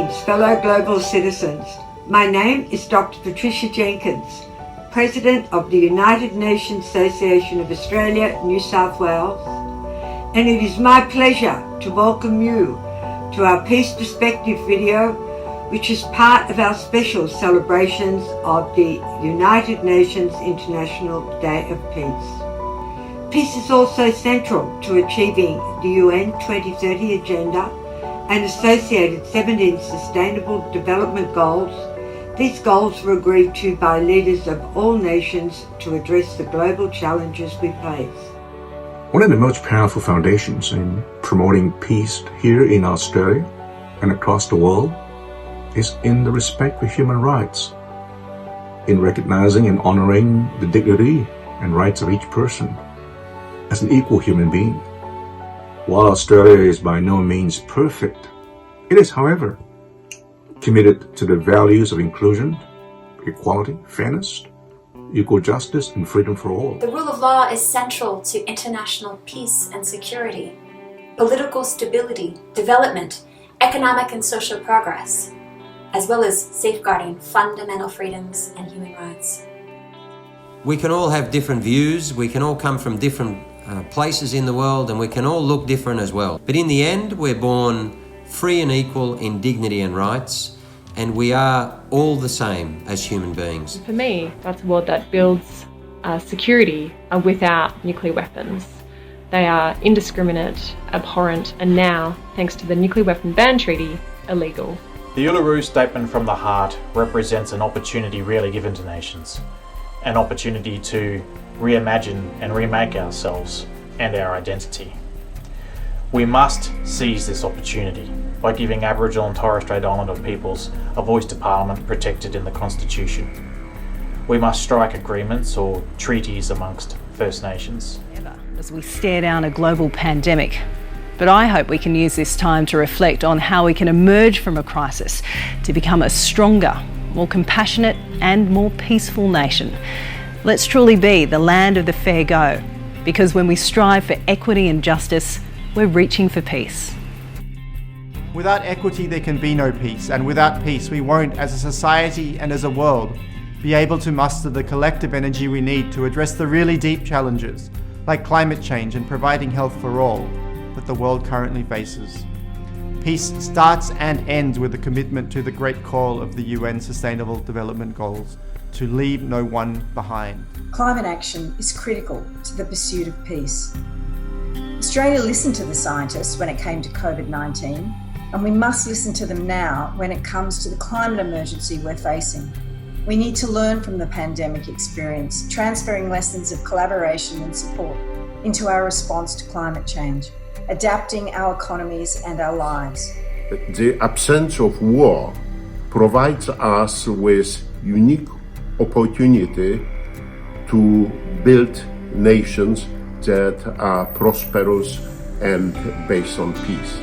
Greetings, fellow global citizens. My name is Dr. Patricia Jenkins, President of the United Nations Association of Australia, New South Wales, and it is my pleasure to welcome you to our Peace Perspective video, which is part of our special celebrations of the United Nations International Day of Peace. Peace is also central to achieving the UN 2030 Agenda and associated 17 Sustainable Development Goals. These goals were agreed to by leaders of all nations to address the global challenges we face. One of the most powerful foundations in promoting peace here in Australia and across the world is in the respect for human rights, in recognizing and honoring the dignity and rights of each person as an equal human being. While Australia is by no means perfect, it is, however, committed to the values of inclusion, equality, fairness, equal justice, and freedom for all. The rule of law is central to international peace and security, political stability, development, economic and social progress, as well as safeguarding fundamental freedoms and human rights. We can all have different views, we can all come from different places in the world, and we can all look different as well. But in the end, we're born free and equal in dignity and rights, and we are all the same as human beings. For me, that's a world that builds security without nuclear weapons. They are indiscriminate, abhorrent, and now, thanks to the Nuclear Weapon Ban Treaty, illegal. The Uluru Statement from the Heart represents an opportunity rarely given to nations, an opportunity to reimagine and remake ourselves and our identity. We must seize this opportunity by giving Aboriginal and Torres Strait Islander peoples a voice to Parliament protected in the Constitution. We must strike agreements or treaties amongst First Nations. As we stare down a global pandemic. But I hope we can use this time to reflect on how we can emerge from a crisis to become a stronger, more compassionate and more peaceful nation. Let's truly be the land of the fair go, because when we strive for equity and justice, we're reaching for peace. Without equity, there can be no peace, and without peace, we won't, as a society and as a world, be able to muster the collective energy we need to address the really deep challenges, like climate change and providing health for all, that the world currently faces. Peace starts and ends with a commitment to the great call of the UN Sustainable Development Goals, to leave no one behind. Climate action is critical to the pursuit of peace. Australia listened to the scientists when it came to COVID-19, and we must listen to them now when it comes to the climate emergency we're facing. We need to learn from the pandemic experience, transferring lessons of collaboration and support into our response to climate change, adapting our economies and our lives. The absence of war provides us with unique opportunity to build nations that are prosperous and based on peace.